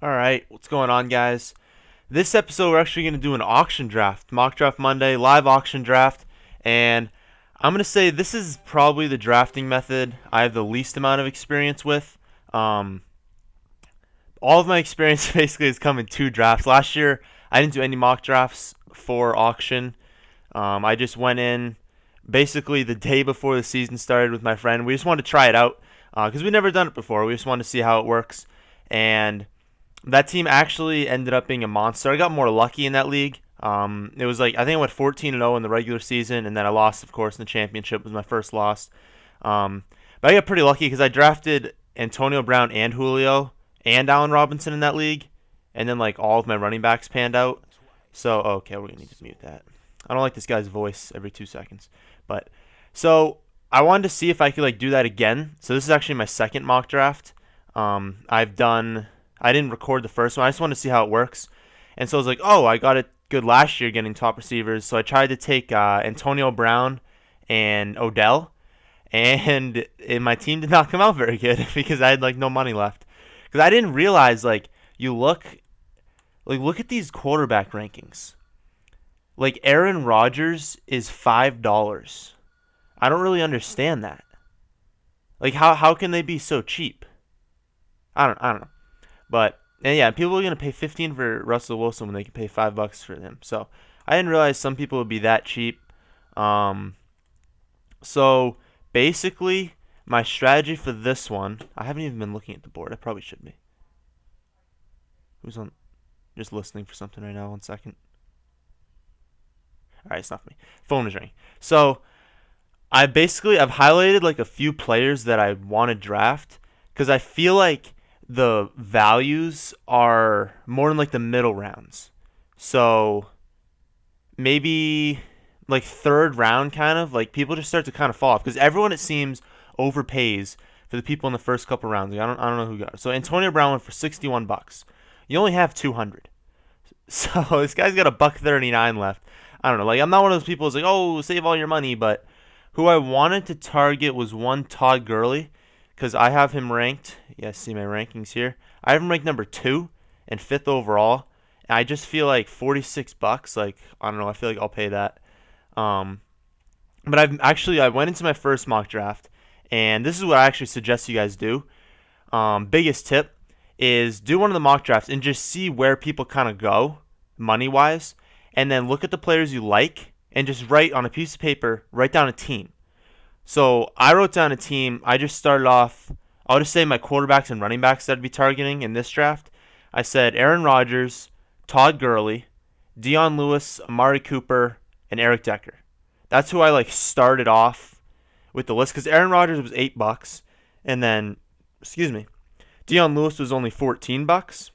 All right, what's going on, guys? This episode, we're actually going to do an auction draft, mock draft Monday, live auction draft, and I'm going to say this is probably the drafting method I have the least amount of experience with. Um, all of my experience basically has come in two drafts. Last year, I didn't do any mock drafts for auction. I just went in basically the day before the season started with my friend. We just wanted to try it out because we'd never done it before. We just wanted to see how it works, and that team actually ended up being a monster. I got more lucky in that league. It was like I think I went 14-0 in the regular season, and then I lost, of course, in the championship. Was my first loss. But I got pretty lucky because I drafted Antonio Brown and Julio and Allen Robinson in that league, and then like all of my running backs panned out. So okay, we're gonna need to mute that. I don't like this guy's voice every 2 seconds, but so I wanted to see if I could like do that again. So this is actually my second mock draft. I didn't record the first one. I just wanted to see how it works. And so I was like, oh, I got it good last year getting top receivers. So I tried to take Antonio Brown and Odell. And my team did not come out very good because I had like no money left. Because I didn't realize look at these quarterback rankings. Like Aaron Rodgers is $5. I don't really understand that. Like how can they be so cheap? I don't know. But and yeah, people are gonna pay 15 for Russell Wilson when they can pay $5 for him. So I didn't realize some people would be that cheap. So basically, my strategy for this one, I haven't even been looking at the board. I probably should be. Who's on? Just listening for something right now. 1 second. All right, it's not for me. Phone is ringing. So I've highlighted like a few players that I want to draft because I feel like the values are more in like the middle rounds. So maybe like third round kind of like people just start to kind of fall off because everyone it seems overpays for the people in the first couple rounds. Like, I don't know who got it. So Antonio Brown went for $61. You only have 200. So this guy's got $1.39 left. I don't know. Like I'm not one of those people who's like, "Oh, save all your money," but who I wanted to target was one Todd Gurley because I have him ranked. Yeah, see my rankings here. I have him ranked number 2 and 5th overall. And I just feel like $46. Like I don't know. I feel like I'll pay that. But I went into my first mock draft, and this is what I actually suggest you guys do. Biggest tip is do one of the mock drafts and just see where people kind of go money wise, and then look at the players you like and just write on a piece of paper. Write down a team. So I wrote down a team. I just started off. I'll just say my quarterbacks and running backs that I'd be targeting in this draft. I said Aaron Rodgers, Todd Gurley, Dion Lewis, Amari Cooper, and Eric Decker. That's who I like started off with the list because Aaron Rodgers was $8, and then Dion Lewis was only $14,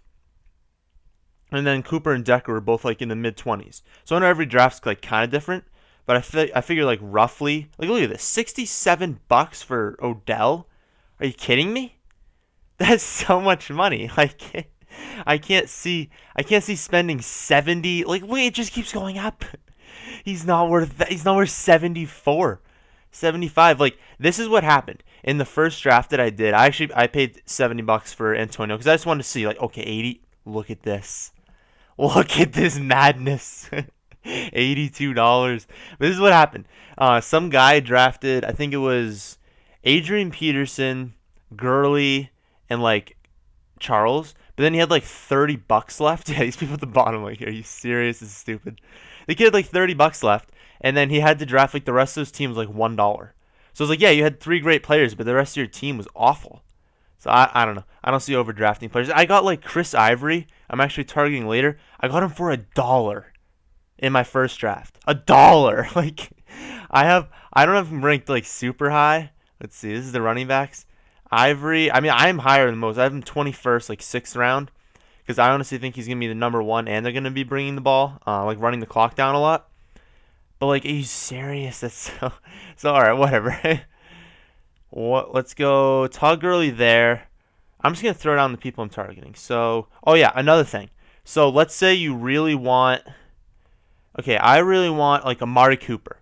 and then Cooper and Decker were both like in the mid-20s. So I know every draft's like kind of different, but I figure like roughly like look at this, $67 for Odell. Are you kidding me? That's so much money. Like I can't see spending 70. Like look, it just keeps going up. He's not worth that. He's not worth 74, 75. Like this is what happened in the first draft that I did. I paid $70 for Antonio because I just wanted to see like okay 80. Look at this. Look at this madness. $82. But this is what happened. Some guy drafted, I think it was Adrian Peterson, Gurley, and like Charles. But then he had like $30 left. Yeah, these people at the bottom, like, are you serious? This is stupid. The kid had like $30 left, and then he had to draft like the rest of his team was like $1. So it's like, yeah, you had 3 great players, but the rest of your team was awful. So I don't know. I don't see overdrafting players. I got like Chris Ivory. I'm actually targeting later. I got him for $1 in my first draft. $1. Like I don't have him ranked like super high. Let's see. This is the running backs. Ivory. I mean, I'm higher than most. I have him 21st, like 6th round, because I honestly think he's gonna be the number 1, and they're gonna be bringing the ball, like running the clock down a lot. But like, are you serious? That's so. All right, whatever. Let's go Todd Gurley there. I'm just going to throw down the people I'm targeting. So, oh yeah, another thing. So let's say you really want, okay, I really want like Amari Cooper.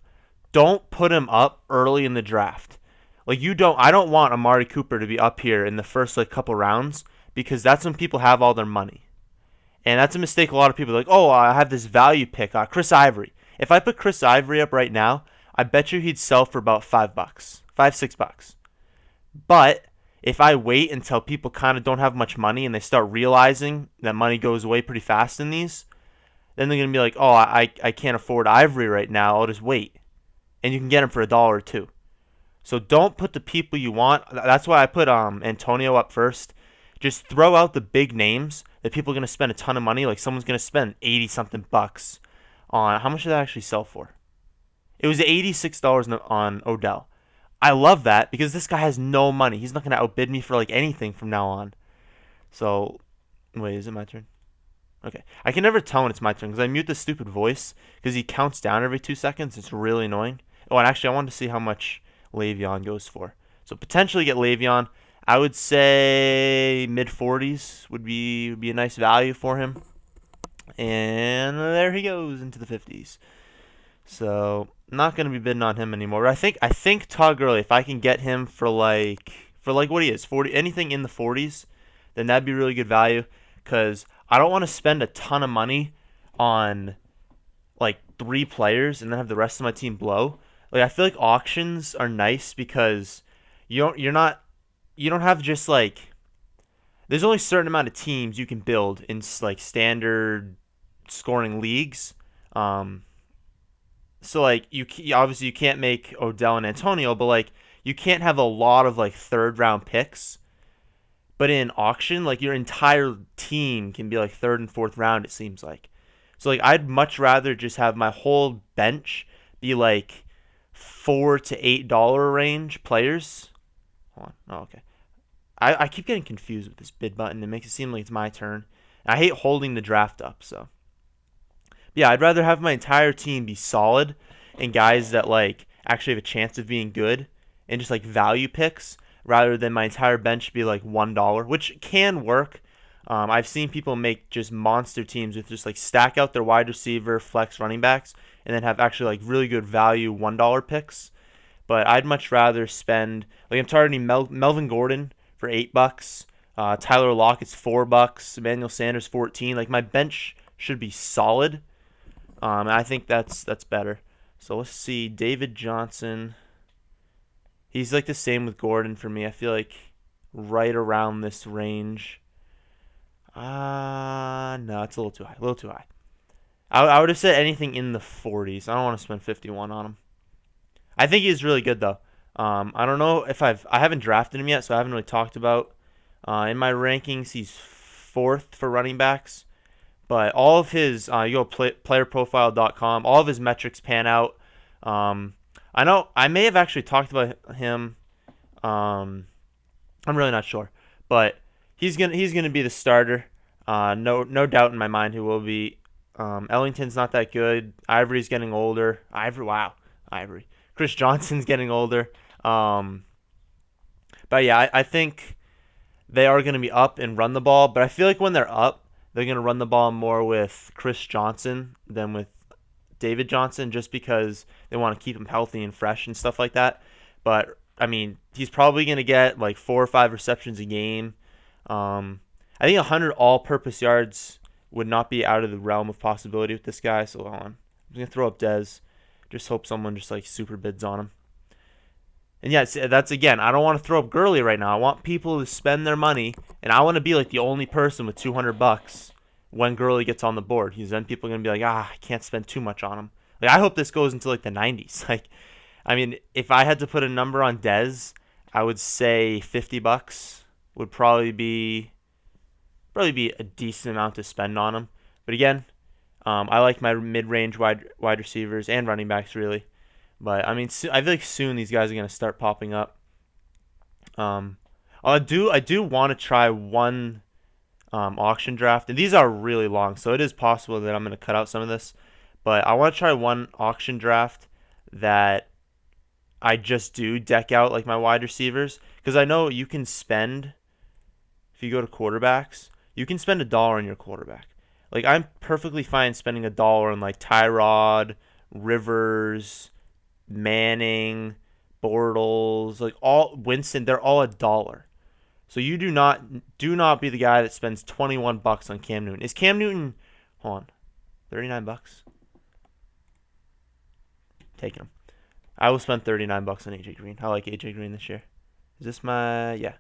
Don't put him up early in the draft. I don't want Amari Cooper to be up here in the first like couple rounds because that's when people have all their money. And that's a mistake a lot of people are like, oh, I have this value pick, Chris Ivory. If I put Chris Ivory up right now, I bet you he'd sell for about $5, $6. But if I wait until people kind of don't have much money and they start realizing that money goes away pretty fast in these, then they're going to be like, oh, I can't afford Ivory right now. I'll just wait. And you can get him for $1 or $2. So don't put the people you want. That's why I put Antonio up first. Just throw out the big names that people are going to spend a ton of money. Like someone's going to spend 80-something bucks on. How much did that actually sell for? It was $86 on Odell. I love that because this guy has no money. He's not going to outbid me for like anything from now on. So, wait, is it my turn? Okay. I can never tell when it's my turn because I mute the stupid voice because he counts down every 2 seconds. It's really annoying. Oh, and actually, I wanted to see how much Le'Veon goes for. So, potentially get Le'Veon. I would say mid-40s would be a nice value for him. And there he goes into the 50s. So, not going to be bidding on him anymore. I think Todd Gurley, if I can get him for like what he is, 40, anything in the 40s, then that'd be really good value because I don't want to spend a ton of money on like 3 players and then have the rest of my team blow. Like I feel like auctions are nice because you don't have just like there's only a certain amount of teams you can build in like standard scoring leagues. So like obviously you can't make Odell and Antonio, but like you can't have a lot of like 3rd round picks. But in auction, like your entire team can be like 3rd and 4th round, it seems like. So like I'd much rather just have my whole bench be like $4 to $8 range players. Hold on. Oh, okay. I keep getting confused with this bid button. It makes it seem like it's my turn. I hate holding the draft up, so. Yeah, I'd rather have my entire team be solid and guys that like actually have a chance of being good and just like value picks rather than my entire bench be like $1, which can work. I've seen people make just monster teams with just like stack out their wide receiver, flex running backs, and then have actually like really good value $1 picks. But I'd much rather spend like I'm targeting Melvin Gordon for $8. Tyler Lockett's $4. Emmanuel Sanders 14. Like my bench should be solid. And I think that's better. So let's see. David Johnson. He's like the same with Gordon for me. I feel like right around this range. No, it's a little too high. A little too high. I would have said anything in the 40s. I don't want to spend 51 on him. I think he's really good though. I don't know if I haven't drafted him yet, so I haven't really talked about. In my rankings, he's 4th for running backs. But all of his, you go playerprofile.com, all of his metrics pan out. I know I may have actually talked about him. I'm really not sure, but he's gonna be the starter. No doubt in my mind who will be. Ellington's not that good. Ivory's getting older. Ivory. Chris Johnson's getting older. But yeah, I think they are gonna be up and run the ball. But I feel like when they're up, they're going to run the ball more with Chris Johnson than with David Johnson just because they want to keep him healthy and fresh and stuff like that. But, I mean, he's probably going to get like 4 or 5 receptions a game. I think 100 all-purpose yards would not be out of the realm of possibility with this guy. So, hold on. I'm going to throw up Dez. Just hope someone just like super bids on him. And yeah, that's again, I don't want to throw up Gurley right now. I want people to spend their money, and I want to be like the only person with $200 when Gurley gets on the board. Because then people are going to be like, I can't spend too much on him. Like, I hope this goes into like the 90s. Like, I mean, if I had to put a number on Dez, I would say $50 would probably be a decent amount to spend on him. But again, I like my mid-range wide receivers and running backs really. But I mean, I feel like soon these guys are gonna start popping up. I do want to try one auction draft, and these are really long, so it is possible that I'm gonna cut out some of this. But I want to try one auction draft that I just do deck out like my wide receivers, because I know you can spend, if you go to quarterbacks, you can spend $1 on your quarterback. Like I'm perfectly fine spending $1 on like Tyrod, Rivers, Manning, Bortles, like all Winston, they're all $1. So you do not be the guy that spends $21 on Cam Newton. Is Cam Newton, hold on, $39? Taking him. I will spend $39 on AJ Green. I like AJ Green this year. Is this my, yeah.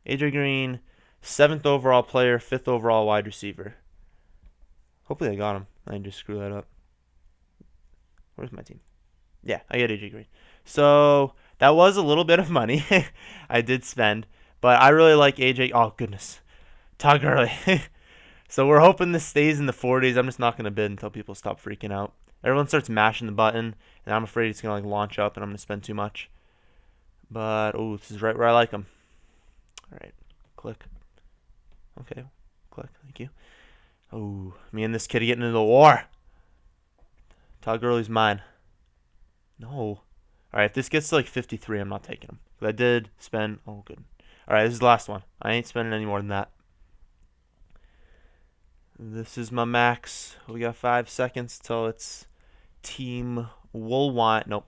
AJ Green, 7th overall player, 5th overall wide receiver. Hopefully I got him. I didn't just screw that up. Where's my team? Yeah, I got AJ Green. So that was a little bit of money I did spend, but I really like AJ. Oh, goodness. Todd Gurley. So we're hoping this stays in the 40s. I'm just not going to bid until people stop freaking out. Everyone starts mashing the button, and I'm afraid it's going to like launch up, and I'm going to spend too much. But, oh, this is right where I like them. All right, click. Okay, click. Thank you. Oh, me and this kid are getting into the war. Todd Gurley's mine. No. All right, if this gets to like 53, I'm not taking him. I did spend. Oh, good. All right, this is the last one. I ain't spending any more than that. This is my max. We got 5 seconds till it's Team Woolwine. Nope.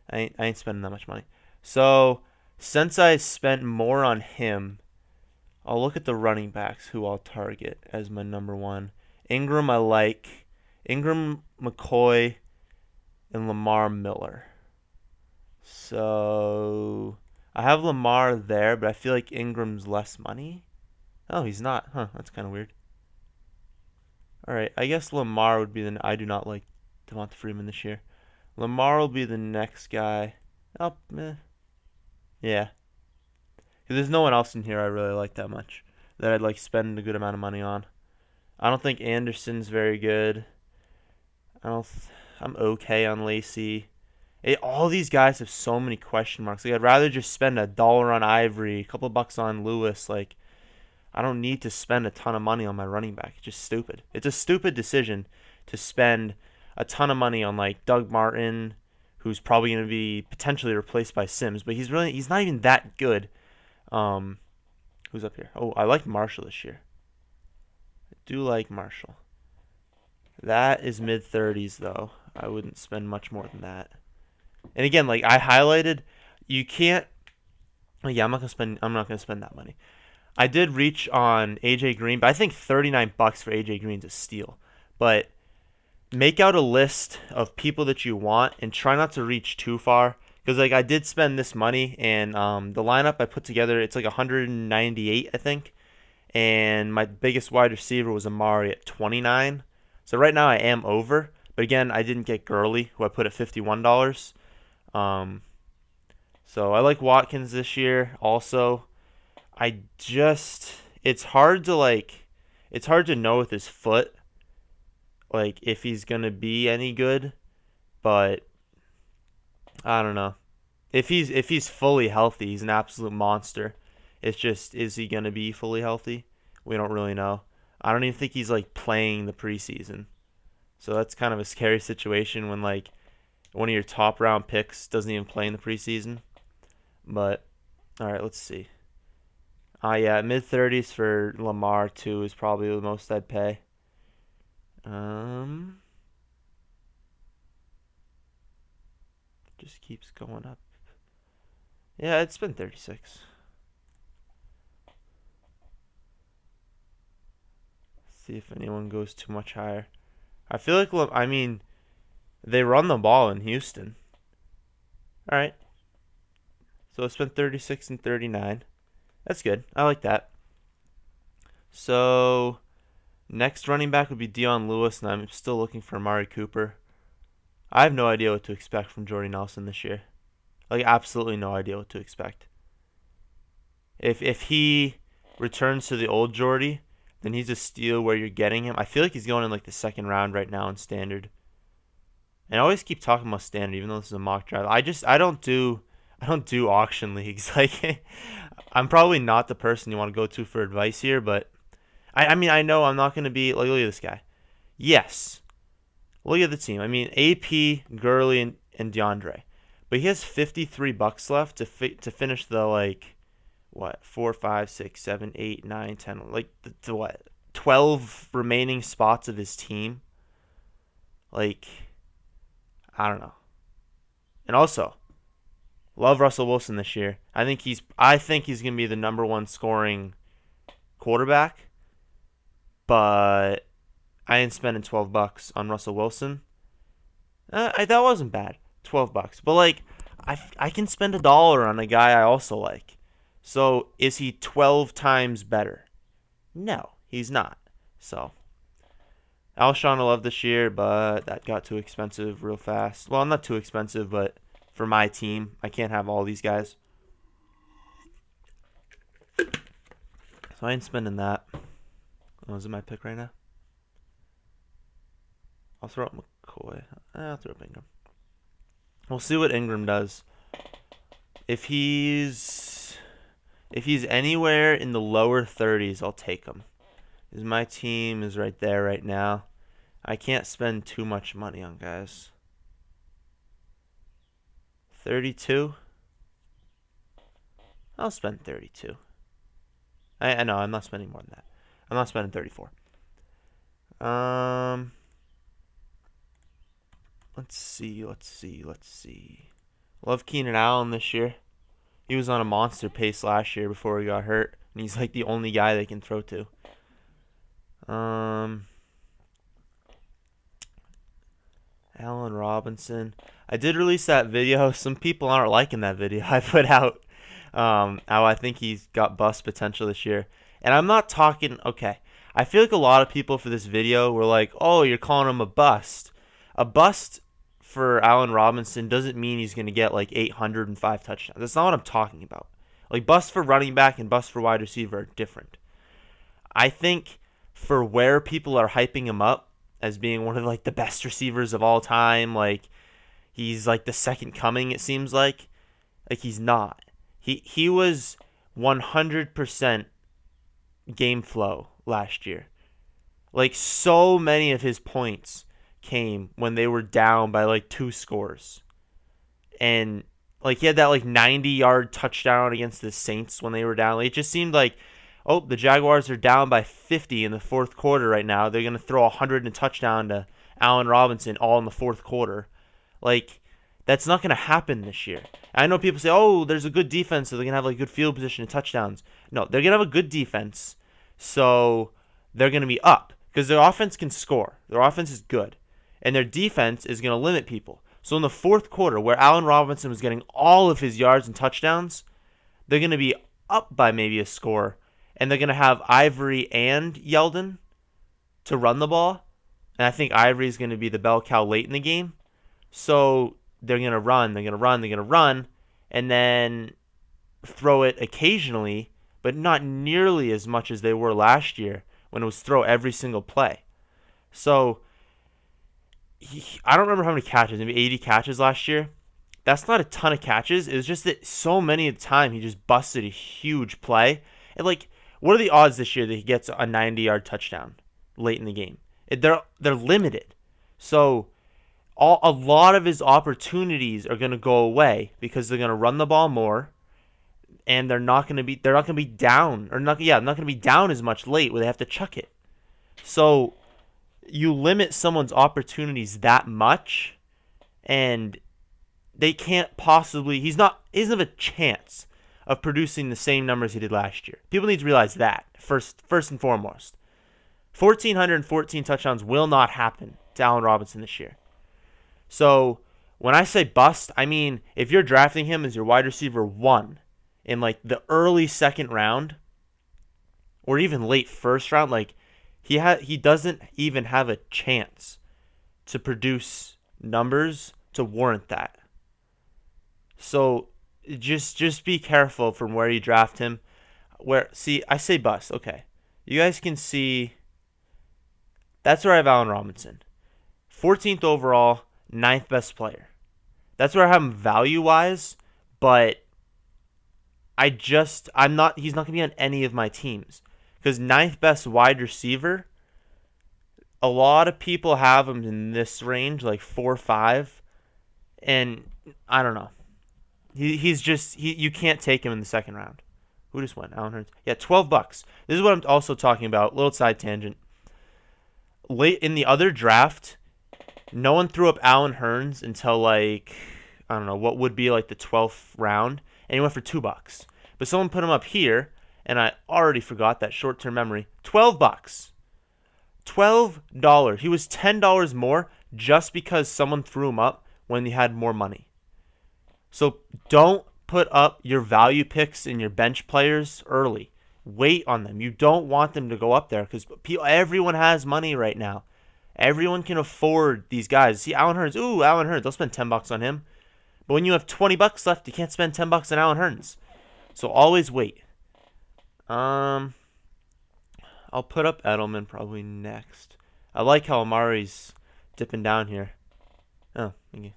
I ain't spending that much money. So, since I spent more on him, I'll look at the running backs who I'll target as my number one. Ingram I like. Ingram, McCoy, and Lamar Miller. So, I have Lamar there, but I feel like Ingram's less money. Oh, he's not. Huh, that's kind of weird. Alright, I guess Lamar would be the... I do not like Devonta Freeman this year. Lamar will be the next guy. Oh, meh. Yeah. Because there's no one else in here I really like that much that I'd like spend a good amount of money on. I don't think Anderson's very good. I'm okay on Lacey. All these guys have so many question marks. Like, I'd rather just spend $1 on Ivory, a couple bucks on Lewis. Like, I don't need to spend a ton of money on my running back. It's just stupid. It's a stupid decision to spend a ton of money on like Doug Martin, who's probably going to be potentially replaced by Sims, but he's not even that good. Who's up here? Oh, I like Marshall this year. I do like Marshall. That is mid-30s though. I wouldn't spend much more than that. And again, like I highlighted, you can't. Yeah, I'm not gonna spend that money. I did reach on AJ Green, but I think $39 for AJ Green's a steal. But make out a list of people that you want and try not to reach too far. Because like I did spend this money, and the lineup I put together, it's like 198, I think. And my biggest wide receiver was Amari at 29. So right now I am over. But again, I didn't get Gurley, who I put at $51. So I like Watkins this year also. It's hard to know with his foot, like, if he's going to be any good, but I don't know. If he's fully healthy, he's an absolute monster. It's just, is he going to be fully healthy? We don't really know. I don't even think he's, like, playing the preseason. So that's kind of a scary situation when, like, one of your top round picks doesn't even play in the preseason. But, all right, let's see. Yeah, mid-30s for Lamar, too, is probably the most I'd pay. Just keeps going up. Yeah, it's been 36. See if anyone goes too much higher. I feel like, they run the ball in Houston. All right. So it's been 36 and 39. That's good. I like that. So next running back would be Dion Lewis, and I'm still looking for Amari Cooper. I have no idea what to expect from Jordy Nelson this year. Like, absolutely no idea what to expect. If he returns to the old Jordy, then he's a steal where you're getting him. I feel like he's going in like the second round right now in standard. And I always keep talking about standard, even though this is a mock draft. I don't do auction leagues. Like, I'm probably not the person you want to go to for advice here, but I know I'm not going to be like, look at this guy. Yes. Look at the team. AP, Gurley, and DeAndre. But he has $53 left to finish the, like, what, 4, 5, 6, 7, 8, 9, 10, like, the what, 12 remaining spots of his team. Like, I don't know. And also, Love Russell Wilson this year. I think he's going to be the number one scoring quarterback, but I ain't spending $12 on Russell Wilson. That wasn't bad, $12. But like, I can spend $1 on a guy I also like. So is he 12 times better? No, he's not. So Alshon I love this year, but that got too expensive real fast. Well, not too expensive, but for my team, I can't have all these guys. So I ain't spending that. Oh, is it my pick right now? I'll throw up McCoy. I'll throw up Ingram. We'll see what Ingram does. If he's anywhere in the lower 30s, I'll take him. Because my team is right there right now. I can't spend too much money on guys. 32? I'll spend 32. I know, I'm not spending more than that. I'm not spending 34. Let's see. Love Keenan Allen this year. He was on a monster pace last year before he got hurt, and he's like the only guy they can throw to. Allen Robinson. I did release that video. Some people aren't liking that video I put out. How I think he's got bust potential this year. And I'm not talking, okay. I feel like a lot of people for this video were like, oh, you're calling him a bust. A bust for Allen Robinson doesn't mean he's going to get like 805 touchdowns. That's not what I'm talking about. Like bust for running back and bust for wide receiver are different. I think for where people are hyping him up as being one of like the best receivers of all time, like he's like the second coming, it seems like he's not. He was 100% game flow last year. Like so many of his points came when they were down by like 2 scores. And like he had that like 90-yard touchdown against the Saints when they were down. Like, it just seemed like, oh, the Jaguars are down by 50 in the fourth quarter right now. They're going to throw 100 and a touchdown to Allen Robinson all in the fourth quarter. Like, that's not going to happen this year. I know people say, oh, there's a good defense, so they're going to have like good field position and touchdowns. No, they're going to have a good defense, so they're going to be up because their offense can score. Their offense is good, and their defense is going to limit people. So in the fourth quarter, where Allen Robinson was getting all of his yards and touchdowns, they're going to be up by maybe a score, and they're going to have Ivory and Yeldon to run the ball. And I think Ivory is going to be the bell cow late in the game. So they're going to run, and then throw it occasionally, but not nearly as much as they were last year when it was throw every single play. So I don't remember how many catches, maybe 80 catches last year. That's not a ton of catches. It was just that so many of the time he just busted a huge play. And like, what are the odds this year that he gets a 90-yard touchdown late in the game? They're limited. So a lot of his opportunities are going to go away because they're going to run the ball more, and they're not going to be down not going to be down as much late where they have to chuck it. So you limit someone's opportunities that much, and they can't possibly. He doesn't have a chance of producing the same numbers he did last year. People need to realize that first and foremost. 1,414 touchdowns will not happen to Allen Robinson this year. So when I say bust, I mean if you're drafting him as your wide receiver 1 in like the early second round or even late first round, like he doesn't even have a chance to produce numbers to warrant that. So just be careful from where you draft him. I say bust. Okay, you guys can see. That's where I have Allen Robinson, 14th overall, 9th best player. That's where I have him value-wise, but he's not going to be on any of my teams. Because 9th best wide receiver, a lot of people have him in this range, like 4 or 5, and I don't know. You can't take him in the second round. Who just went? Allen Hurts. Yeah, $12. This is what I'm also talking about. Little side tangent. Late in the other draft, no one threw up Allen Hurns until like I don't know, what would be like the 12th round, and he went for $2. But someone put him up here, and I already forgot that short-term memory. $12. $12. He was $10 more just because someone threw him up when he had more money. So don't put up your value picks and your bench players early. Wait on them. You don't want them to go up there because everyone has money right now. Everyone can afford these guys. See, Allen Hurns. Ooh, Allen Hurns. They'll spend $10 on him. But when you have $20 left, you can't spend $10 on Allen Hurns. So always wait. I'll put up Edelman probably next. I like how Amari's dipping down here. Oh, thank you.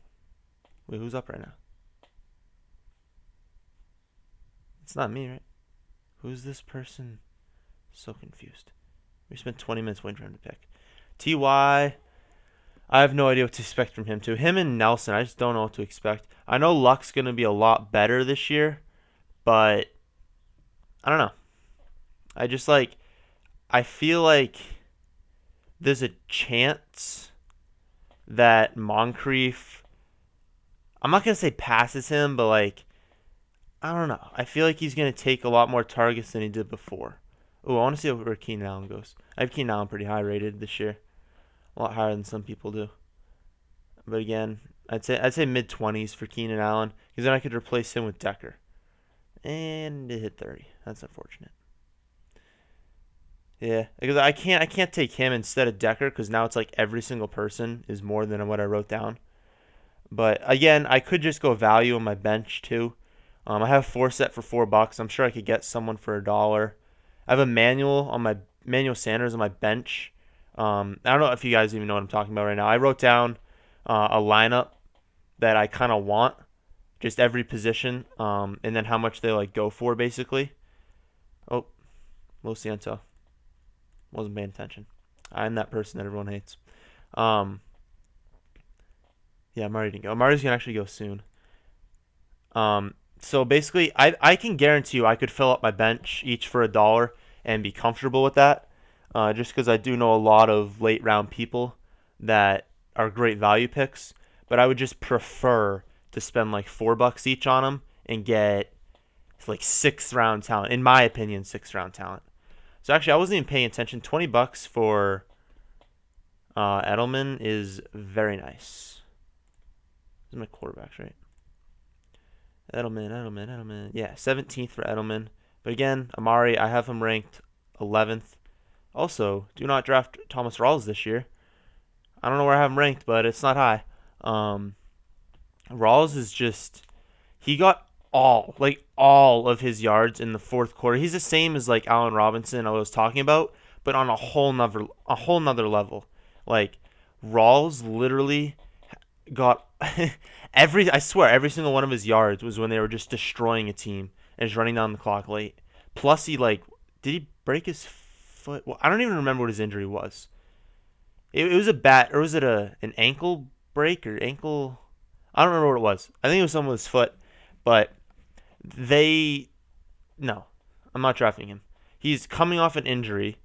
Wait, who's up right now? It's not me, right? Who's this person? So confused. We spent 20 minutes waiting for him to pick. T.Y. I have no idea what to expect from him, too. Him and Nelson, I just don't know what to expect. I know Luck's going to be a lot better this year, but I don't know. I feel like there's a chance that Moncrief, I'm not going to say passes him, but like, I don't know. I feel like he's going to take a lot more targets than he did before. Oh, I want to see where Keenan Allen goes. I have Keenan Allen pretty high rated this year. A lot higher than some people do. But again, I'd say mid-20s for Keenan Allen because then I could replace him with Decker. And it hit 30. That's unfortunate. Yeah, because I can't take him instead of Decker because now it's like every single person is more than what I wrote down. But again, I could just go value on my bench too. I have 4 set for $4. I'm sure I could get someone for $1. I have Emmanuel Sanders on my bench. I don't know if you guys even know what I'm talking about right now. I wrote down a lineup that I kind of want, just every position, and then how much they like go for basically. Oh, Lo Ciento. Wasn't paying attention. I'm that person that everyone hates. Yeah, Amari didn't go. Amari's gonna actually go soon. So basically, I can guarantee you I could fill up my bench each for $1 and be comfortable with that. Just because I do know a lot of late round people that are great value picks, but I would just prefer to spend like $4 each on them and get like 6th round talent. In my opinion, 6th round talent. So actually, I wasn't even paying attention. $20 for Edelman is very nice. These are my quarterbacks, right? Edelman. Yeah, 17th for Edelman. But again, Amari, I have him ranked 11th. Also, do not draft Thomas Rawls this year. I don't know where I have him ranked, but it's not high. Rawls is just, he got all of his yards in the fourth quarter. He's the same as like Allen Robinson I was talking about, but on a whole nother level. Like Rawls literally got I swear every single one of his yards was when they were just destroying a team and just running down the clock late. Plus he did he break his foot? Well, I don't even remember what his injury was. It was a bat, or was it an ankle break or ankle? I don't remember what it was. I think it was something with his foot, but no, I'm not drafting him. He's coming off an injury.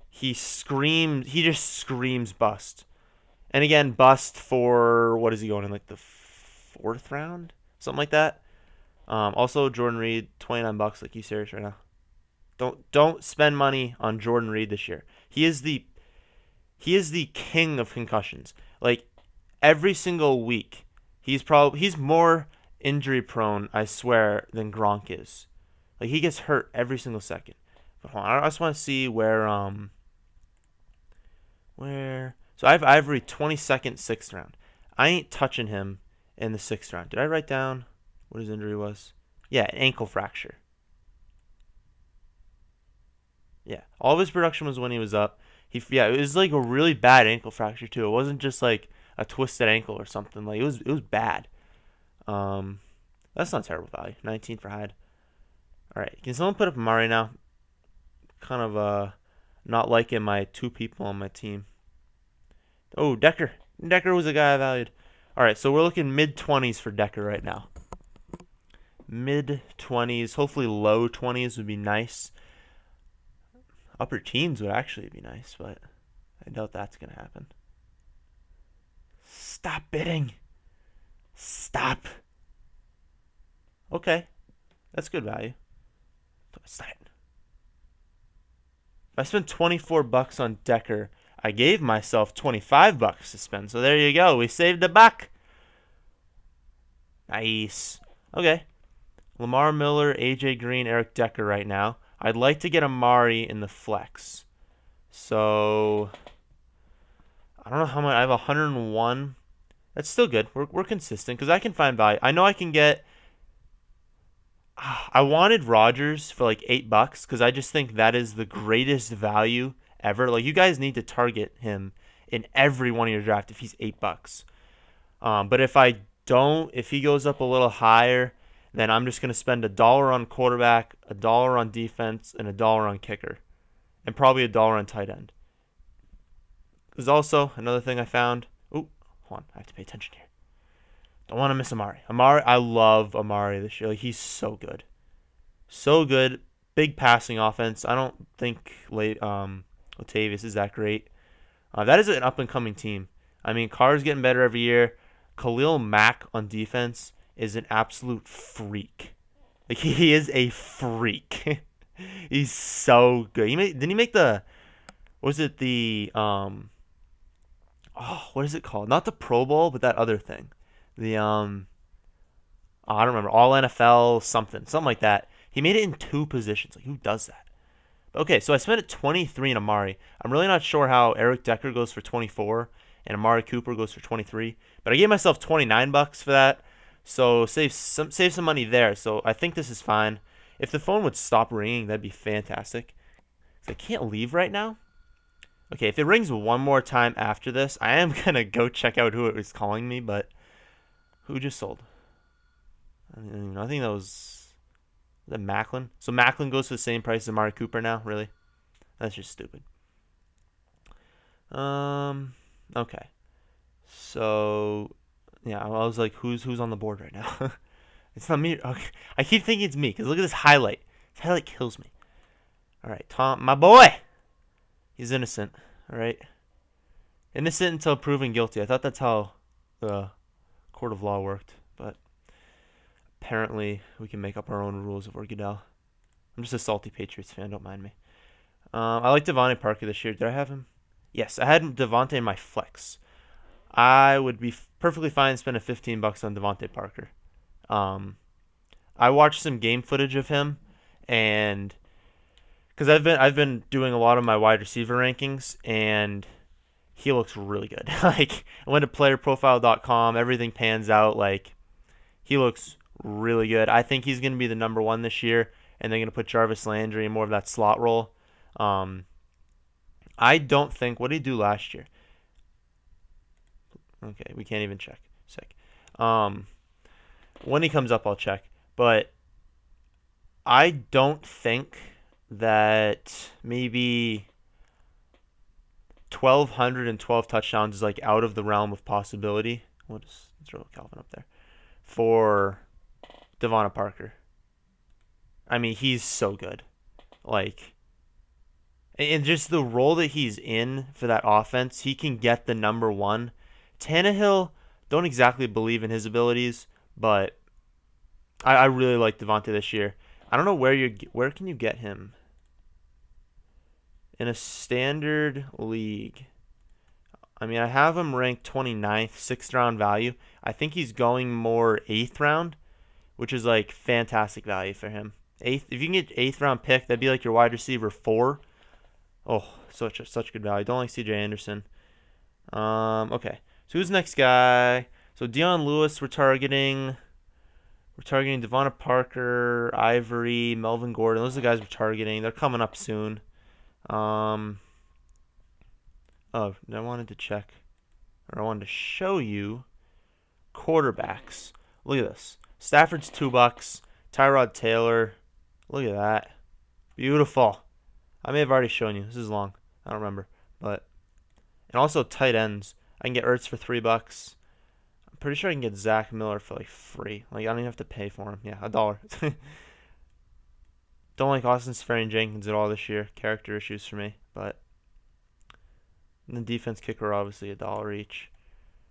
He just screams bust. And again, bust for, what is he going in, like the 4th round? Something like that. Also, Jordan Reed, $29. Like, you serious right now? Don't spend money on Jordan Reed this year. He is the king of concussions. Like, every single week, he's more injury prone, I swear, than Gronk is. Like, he gets hurt every single second. But hold on, I just want to see where so I have Ivory 22nd, 6th round. I ain't touching him in the 6th round. Did I write down what his injury was? Yeah, ankle fracture. Yeah, all of his production was when he was up. It was like a really bad ankle fracture too. It wasn't just like a twisted ankle or something. Like it was bad. That's not terrible value. 19 for Hyde. All right, can someone put up Amari now? Kind of not liking my 2 people on my team. Oh, Decker. Decker was a guy I valued. All right, so we're looking mid-20s for Decker right now. Mid-20s, hopefully low 20s would be nice. Upper teens would actually be nice, but I doubt that's going to happen. Stop bidding. Stop. Okay, that's good value. If I spent 24 bucks on Decker, I gave myself 25 bucks to spend. So there you go. We saved a buck. Nice. Okay. Lamar Miller, AJ Green, Eric Decker right now. I'd like to get Amari in the flex. So I don't know how much. I have 101. That's still good. We're consistent because I can find value. I know I can get. I wanted Rodgers for like $8 because I just think that is the greatest value ever. Like, you guys need to target him in every one of your draft if he's $8. But if he goes up a little higher, then I'm just gonna spend $1 on quarterback, $1 on defense, and $1 on kicker, and probably $1 on tight end. There's also another thing I found. Ooh, hold on, I have to pay attention here. Don't want to miss Amari. I love Amari this year. Like, he's so good. So good. Big passing offense. I don't think Latavius is that great. That is an up-and-coming team. I mean, Carr's getting better every year. Khalil Mack on defense is an absolute freak. Like, he is a freak. He's so good. Didn't he make the... Was it the... what is it called? Not the Pro Bowl, but that other thing. The I don't remember, all NFL something like that. He made it in 2 positions. Like, who does that? Okay, so I spent it 23 in Amari. I'm really not sure how Eric Decker goes for 24 and Amari Cooper goes for 23, but I gave myself 29 bucks for that. So save some money there. So I think this is fine. If the phone would stop ringing, that'd be fantastic. I can't leave right now. Okay, if it rings one more time after this, I am gonna go check out who it was calling me, but who just sold? I think that was Macklin. So Macklin goes for the same price as Amari Cooper now? Really? That's just stupid. Okay. So yeah, I was like, who's on the board right now? It's not me. Okay. I keep thinking it's me because look at this highlight. This highlight kills me. All right, Tom, my boy. He's innocent. All right. Innocent until proven guilty. I thought that's how the court of law worked, but apparently we can make up our own rules if we're Goodell. I'm just a salty Patriots fan. Don't mind me. I like Devontae Parker this year. Did I have him? Yes, I had Devontae in my flex. I would be perfectly fine spending $15 on Devontae Parker. I watched some game footage of him, and because I've been doing a lot of my wide receiver rankings, and he looks really good. Like, I went to playerprofile.com, everything pans out. Like, he looks really good. I think he's going to be the number 1 this year, and they're going to put Jarvis Landry in more of that slot role. I don't think. What did he do last year? Okay, we can't even check. Sick. When he comes up, I'll check. But I don't think that maybe 1,212 touchdowns is like out of the realm of possibility. Let's throw Calvin up there for Devontae Parker. I mean, he's so good. Like, and just the role that he's in for that offense, he can get the number 1. Tannehill, don't exactly believe in his abilities, but I really like Devontae this year. I don't know where can you get him in a standard league. I mean, I have him ranked 29th, 6th round value. I think he's going more 8th round, which is like fantastic value for him. 8th, if you can get 8th round pick, that'd be like your wide receiver 4. Oh, such good value. Don't like CJ Anderson. Okay. So who's the next guy? So Dion Lewis, we're targeting Devontae Parker, Ivory, Melvin Gordon. Those are the guys we're targeting. They're coming up soon. I wanted to check, or I wanted to show you quarterbacks. Look at this. Stafford's $2. Tyrod Taylor. Look at that. Beautiful. I may have already shown you. This is long. I don't remember. And also tight ends. I can get Ertz for $3. I'm pretty sure I can get Zach Miller for like free. Like, I don't even have to pay for him. Yeah, $1. Don't like Austin Seferian-Jenkins at all this year. Character issues for me. But the defense kicker, obviously $1 each.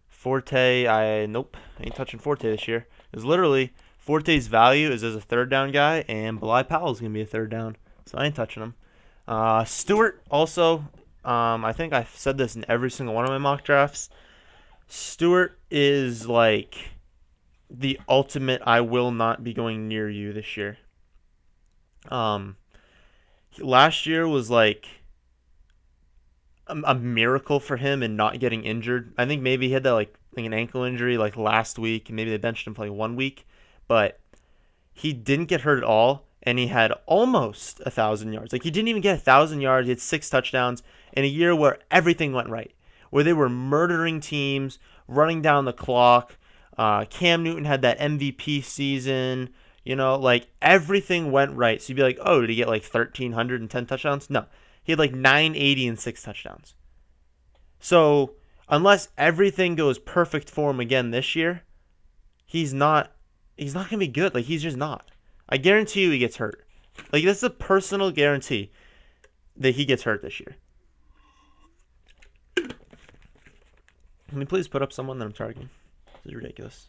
Forte, nope. I ain't touching Forte this year. It was literally Forte's value is as a third down guy, and Bilal Powell's going to be a third down. So I ain't touching him. Stewart also, I think I've said this in every single one of my mock drafts. Stewart is like the ultimate I will not be going near you this year. Last year was like a miracle for him in not getting injured. I think maybe he had that like an ankle injury like last week, and maybe they benched him for like 1 week, but he didn't get hurt at all, and he had almost 1,000 yards. Like he didn't even get 1,000 yards. He had 6 touchdowns in a year where everything went right, where they were murdering teams, running down the clock. Cam Newton had that MVP season. Like everything went right. So you'd be like, oh, did he get like 1,310 touchdowns? No. He had like 980 and 6 touchdowns. So unless everything goes perfect for him again this year, he's not going to be good. Like he's just not. I guarantee you he gets hurt. Like this is a personal guarantee that he gets hurt this year. Can you please put up someone that I'm targeting? This is ridiculous.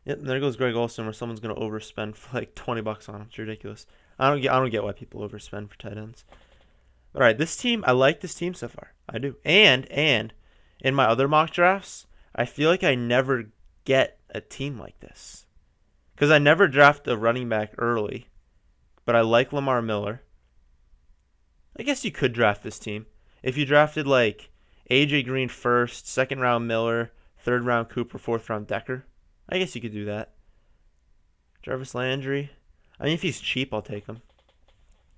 Yep, there goes Greg Olsen, where someone's gonna overspend for like $20 on him. It's ridiculous. I don't get why people overspend for tight ends. All right, this team, I like this team so far. I do. And in my other mock drafts, I feel like I never get a team like this, because I never draft a running back early, but I like Lamar Miller. I guess you could draft this team if you drafted like AJ Green first, second round Miller, third round Cooper, fourth round Decker. I guess you could do that. Jarvis Landry. I mean, if he's cheap, I'll take him.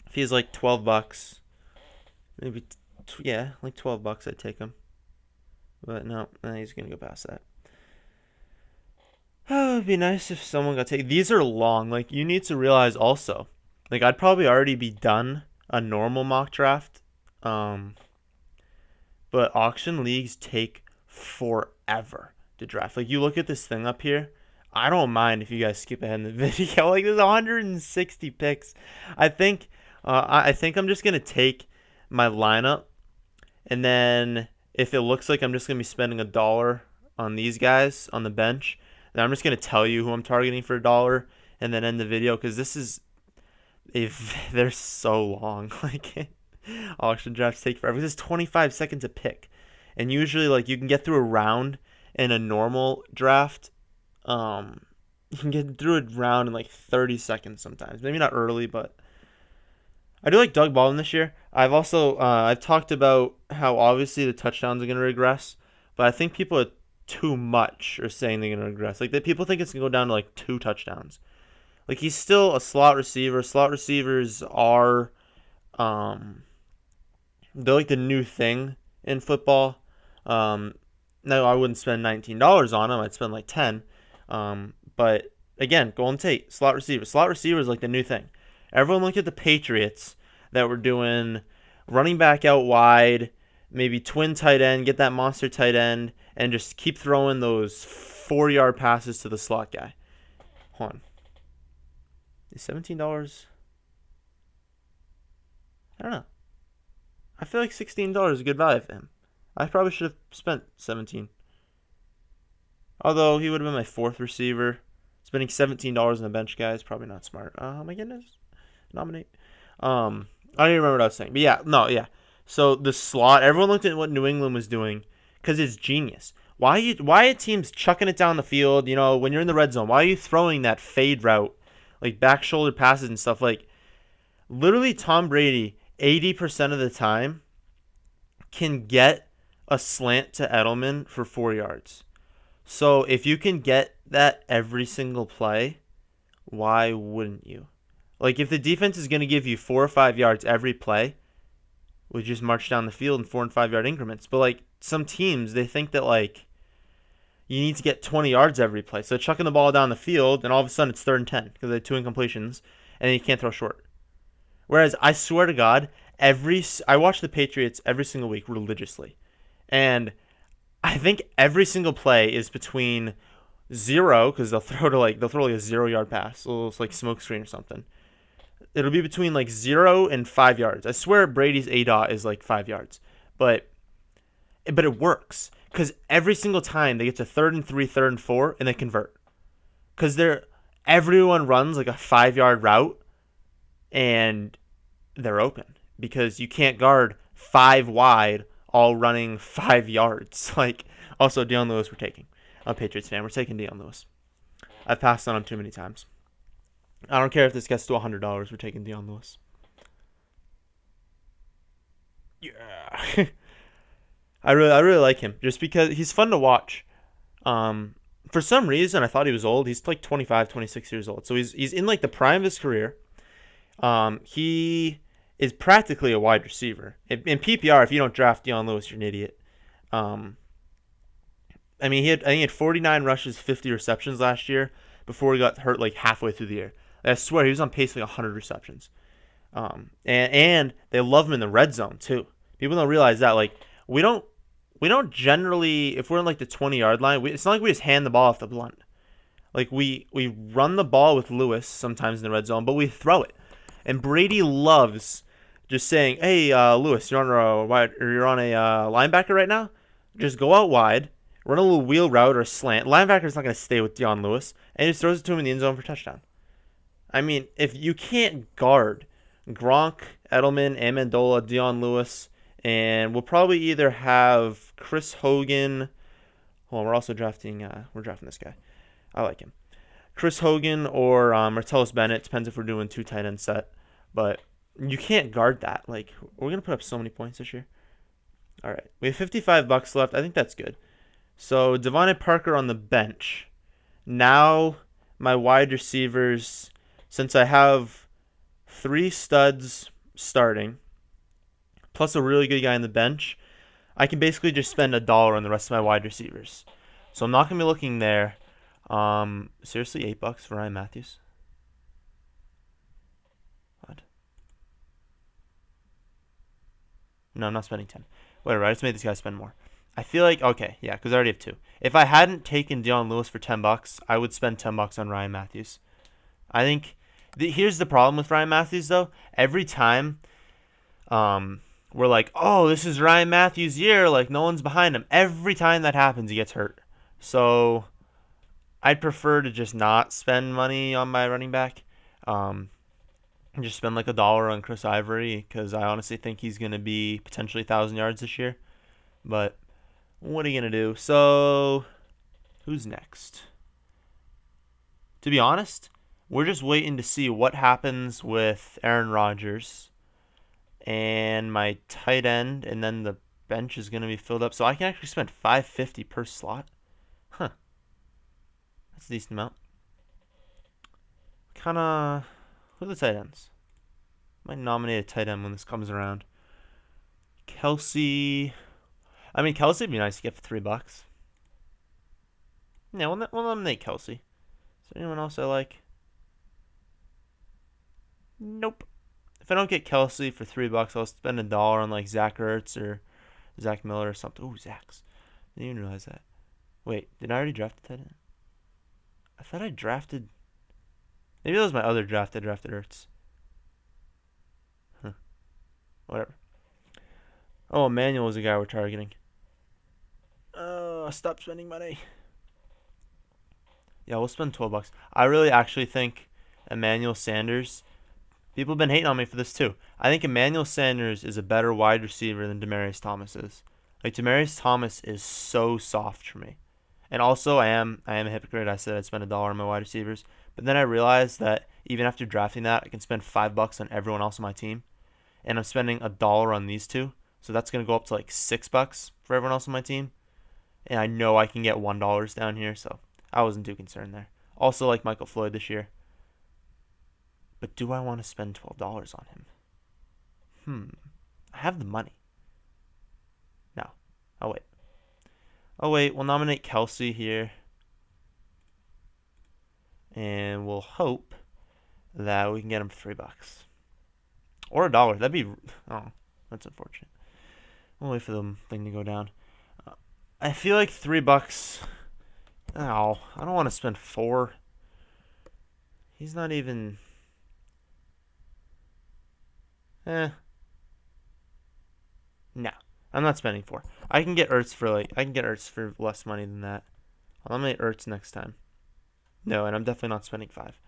If he's like $12, maybe, like $12, I'd take him. But no, he's going to go past that. Oh, it'd be nice if someone got taken. These are long. Like, you need to realize also, like, I'd probably already be done a normal mock draft. But auction leagues take forever to draft. Like, you look at this thing up here. I don't mind if you guys skip ahead in the video. Like, there's 160 picks. I think I'm just gonna take my lineup, and then if it looks like I'm just gonna be spending $1 on these guys on the bench, then I'm just gonna tell you who I'm targeting for $1, and then end the video, because they're so long. Like, auction drafts take forever. This is 25 seconds a pick, and usually like you can get through a round in a normal draft. You can get through a round in like 30 seconds sometimes. Maybe not early, but I do like Doug Baldwin this year. I've also I've talked about how obviously the touchdowns are going to regress, but I think people are too much are saying they're going to regress. Like, people think it's going to go down to like 2 touchdowns. Like, he's still a slot receiver. Slot receivers are they're like the new thing in football. No, I wouldn't spend $19 on them. I'd spend like 10. But again, Golden Tate, slot receiver. Slot receiver is like the new thing. Everyone look at the Patriots that were doing running back out wide, maybe twin tight end, get that monster tight end, and just keep throwing those 4-yard passes to the slot guy. Hold on. Is $17? I don't know. I feel like $16 is a good value for him. I probably should have spent $17. Although he would have been my 4th receiver. Spending $17 on the bench guy is probably not smart. Oh my goodness. Nominate. I don't even remember what I was saying. But yeah. So the slot, everyone looked at what New England was doing because it's genius. Why are teams chucking it down the field, when you're in the red zone? Why are you throwing that fade route, like back shoulder passes and stuff? Like, literally Tom Brady, 80% of the time, can get a slant to Edelman for 4 yards. So if you can get that every single play, why wouldn't you? Like, if the defense is going to give you 4 or 5 yards every play, we just march down the field in 4 and 5 yard increments. But like, some teams, they think that like you need to get 20 yards every play. So chucking the ball down the field, and all of a sudden it's 3rd and 10 because they had 2 incompletions, and then you can't throw short. Whereas I swear to God, I watch the Patriots every single week religiously, and I think every single play is between 0, because they'll throw like a 0-yard pass, a little like smoke screen or something. It'll be between like 0 and 5 yards. I swear Brady's ADOT is like 5 yards, but it works because every single time they get to 3rd and 3, 3rd and 4, and they convert, because everyone runs like a 5-yard route and they're open because you can't guard 5 wide all running 5 yards. Like, also, Dion Lewis we're taking. I'm a Patriots fan. We're taking Dion Lewis. I've passed on him too many times. I don't care if this gets to $100. We're taking Dion Lewis. Yeah. I really like him just because he's fun to watch. For some reason, I thought he was old. He's like 25, 26 years old. So he's in like the prime of his career. He is practically a wide receiver. In PPR, if you don't draft Dion Lewis, you're an idiot. I mean, I think he had 49 rushes, 50 receptions last year before he got hurt like halfway through the year. I swear he was on pace for like 100 receptions. And they love him in the red zone too. People don't realize that. Like we don't generally, if we're in like the 20-yard line, it's not like we just hand the ball off the blunt. Like we run the ball with Lewis sometimes in the red zone, but we throw it. And Brady loves just saying, "Hey, Lewis, you're on a linebacker right now. Just go out wide, run a little wheel route or a slant. Linebacker's not going to stay with Dion Lewis, and he just throws it to him in the end zone for a touchdown." I mean, if you can't guard Gronk, Edelman, Amendola, Dion Lewis, and we'll probably either have Chris Hogan. Hold on, we're also drafting. We're drafting this guy. I like him. Chris Hogan or Martellus Bennett. Depends if we're doing 2 tight end set. But you can't guard that. Like, we're going to put up so many points this year. All right. We have $55 left. I think that's good. So, Devontae Parker on the bench. Now, my wide receivers, since I have 3 studs starting, plus a really good guy on the bench, I can basically just spend $1 on the rest of my wide receivers. So, I'm not going to be looking there. Seriously, $8 for Ryan Matthews? What? No, I'm not spending 10. Whatever, I just made this guy spend more. I feel like, okay, yeah, because I already have 2. If I hadn't taken Dion Lewis for $10, I would spend $10 on Ryan Matthews. I think, here's the problem with Ryan Matthews, though. Every time we're like, oh, this is Ryan Matthews' year, like, no one's behind him. Every time that happens, he gets hurt. So I'd prefer to just not spend money on my running back. And just spend like $1 on Chris Ivory because I honestly think he's going to be potentially 1,000 yards this year. But what are you going to do? So, who's next? To be honest, we're just waiting to see what happens with Aaron Rodgers and my tight end, and then the bench is going to be filled up. So I can actually spend $5.50 per slot. Huh. That's a decent amount. Who are the tight ends? Might nominate a tight end when this comes around. Kelsey. I mean, Kelsey would be nice to get for $3. Yeah, we'll nominate Kelsey. Is there anyone else I like? Nope. If I don't get Kelsey for $3, I'll spend $1 on like Zach Ertz or Zach Miller or something. Ooh, Zach's. Didn't even realize that. Wait, did I already draft a tight end? I thought I drafted. Maybe that was my other draft. I drafted Ertz. Huh. Whatever. Oh, Emmanuel is the guy we're targeting. Stop spending money. Yeah, we'll spend $12. I really actually think Emmanuel Sanders. People have been hating on me for this too. I think Emmanuel Sanders is a better wide receiver than Demaryius Thomas is. Like, Demaryius Thomas is so soft for me. And also, I am a hypocrite. I said I'd spend $1 on my wide receivers. But then I realized that even after drafting that, I can spend $5 on everyone else on my team. And I'm spending $1 on these 2. So that's going to go up to like $6 for everyone else on my team. And I know I can get $1 down here. So I wasn't too concerned there. Also like Michael Floyd this year. But do I want to spend $12 on him? I have the money. No. Oh, wait. We'll nominate Kelsey here. And we'll hope that we can get him for $3. Or $1. That'd be... Oh, that's unfortunate. We'll wait for the thing to go down. I feel like $3... Oh, I don't want to spend $4. He's not even... No, I'm not spending $4. I can get Ertz for less money than that. I'll nominate Ertz next time. No, and I'm definitely not spending 5.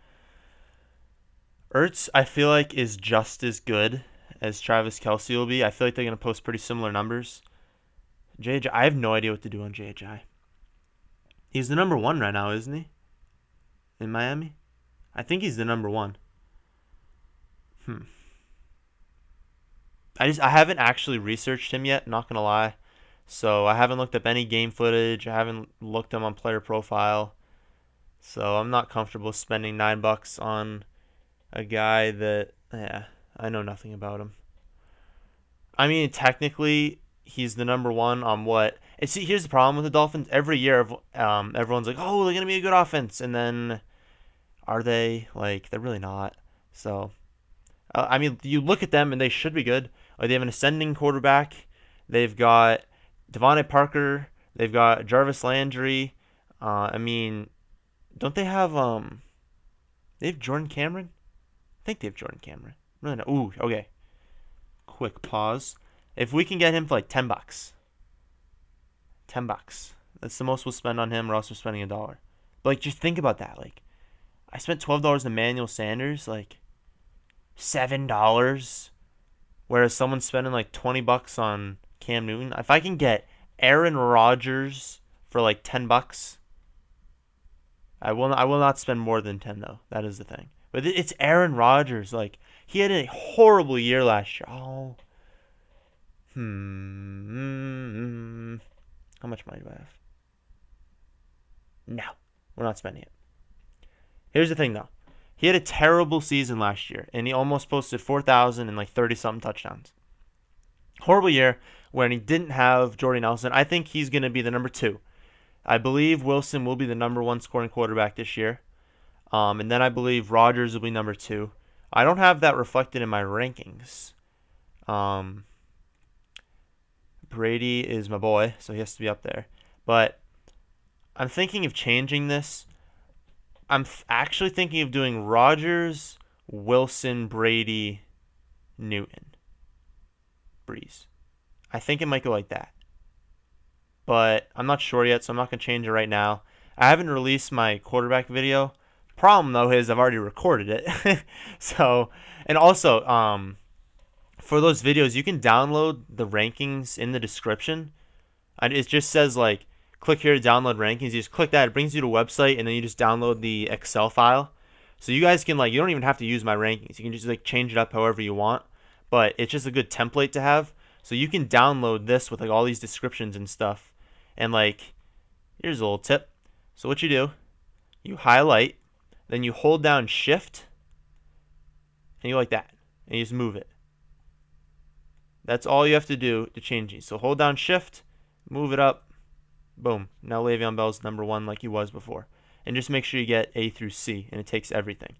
Ertz, I feel like, is just as good as Travis Kelce will be. I feel like they're going to post pretty similar numbers. JJ, I have no idea what to do on JJ. He's the number 1 right now, isn't he? In Miami? I think he's the number 1. I haven't actually researched him yet, not going to lie. So I haven't looked up any game footage. I haven't looked him on player profile. So I'm not comfortable spending $9 on a guy that, yeah, I know nothing about him. I mean, technically, he's the number 1 on what? And see, here's the problem with the Dolphins. Every year, everyone's like, oh, they're going to be a good offense. And then, are they? Like, they're really not. So, I mean, you look at them and they should be good. Like, they have an ascending quarterback. They've got Devontae Parker. They've got Jarvis Landry. I mean, don't they have they have Jordan Cameron? I think they have Jordan Cameron. Really no. Ooh, okay. Quick pause. If we can get him for like $10, $10. That's the most we'll spend on him. Or else we're spending $1. But like, just think about that. Like, I spent $12 on Emmanuel Sanders. Like, $7. Whereas someone's spending like $20 on Cam Newton. If I can get Aaron Rodgers for like $10, I will not spend more than 10 though. That is the thing. But it's Aaron Rodgers. Like, he had a horrible year last year. Oh. How much money do I have? No, we're not spending it. Here's the thing though. He had a terrible season last year, and he almost posted 4,000 and like 30-something touchdowns. Horrible year when he didn't have Jordy Nelson. I think he's going to be the number 2. I believe Wilson will be the number 1 scoring quarterback this year. And then I believe Rodgers will be number 2. I don't have that reflected in my rankings. Brady is my boy, so he has to be up there. But I'm thinking of changing this. I'm actually thinking of doing Rodgers, Wilson, Brady, Newton, Breeze. I think it might go like that. But I'm not sure yet, so I'm not going to change it right now. I haven't released my quarterback video. Problem, though, is I've already recorded it. So, and also, for those videos, you can download the rankings in the description. And it just says, like, click here to download rankings. You just click that. It brings you to a website, and then you just download the Excel file. So you guys can, like, you don't even have to use my rankings. You can just, like, change it up however you want. But it's just a good template to have. So you can download this with, like, all these descriptions and stuff. And, like, here's a little tip. So what you do, you highlight, then you hold down Shift, and you like that. And you just move it. That's all you have to do to change these. So hold down Shift, move it up, boom. Now Le'Veon Bell's number 1 like he was before. And just make sure you get A through C, and it takes everything.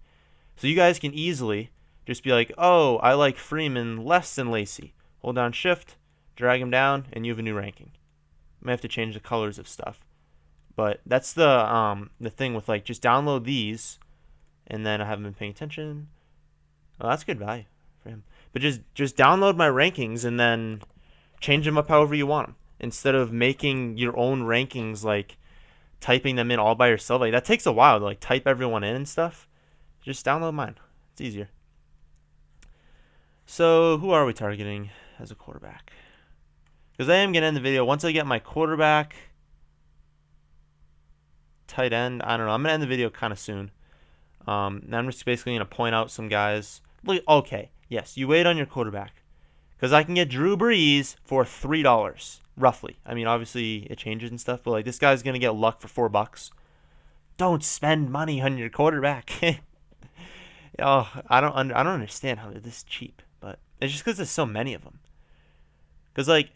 So you guys can easily just be like, oh, I like Freeman less than Lacy. Hold down Shift, drag him down, and you have a new ranking. You might have to change the colors of stuff. But that's the thing with, like, just download these, and then I haven't been paying attention. Oh, that's good value for him. But just download my rankings and then change them up however you want them. Instead of making your own rankings, like typing them in all by yourself. Like, that takes a while to, like, type everyone in and stuff. Just download mine. It's easier. So who are we targeting as a quarterback? Because I am going to end the video. Once I get my quarterback, tight end, I don't know. I'm going to end the video kind of soon. Now I'm just basically going to point out some guys. Look, okay, yes, you wait on your quarterback. Because I can get Drew Brees for $3, roughly. I mean, obviously it changes and stuff, but like, this guy's going to get Luck for $4. Don't spend money on your quarterback. Oh, I don't understand how they're this cheap, but it's just because there's so many of them. Because, like,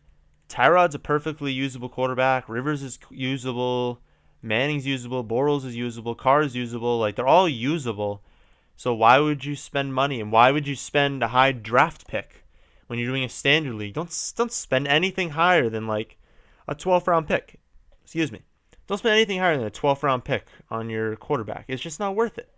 Tyrod's a perfectly usable quarterback. Rivers is usable. Manning's usable. Bortles is usable. Carr is usable. Like, they're all usable. So why would you spend money? And why would you spend a high draft pick when you're doing a standard league? Don't spend anything higher than, like, a 12th round pick. Excuse me. Don't spend anything higher than a 12th round pick on your quarterback. It's just not worth it.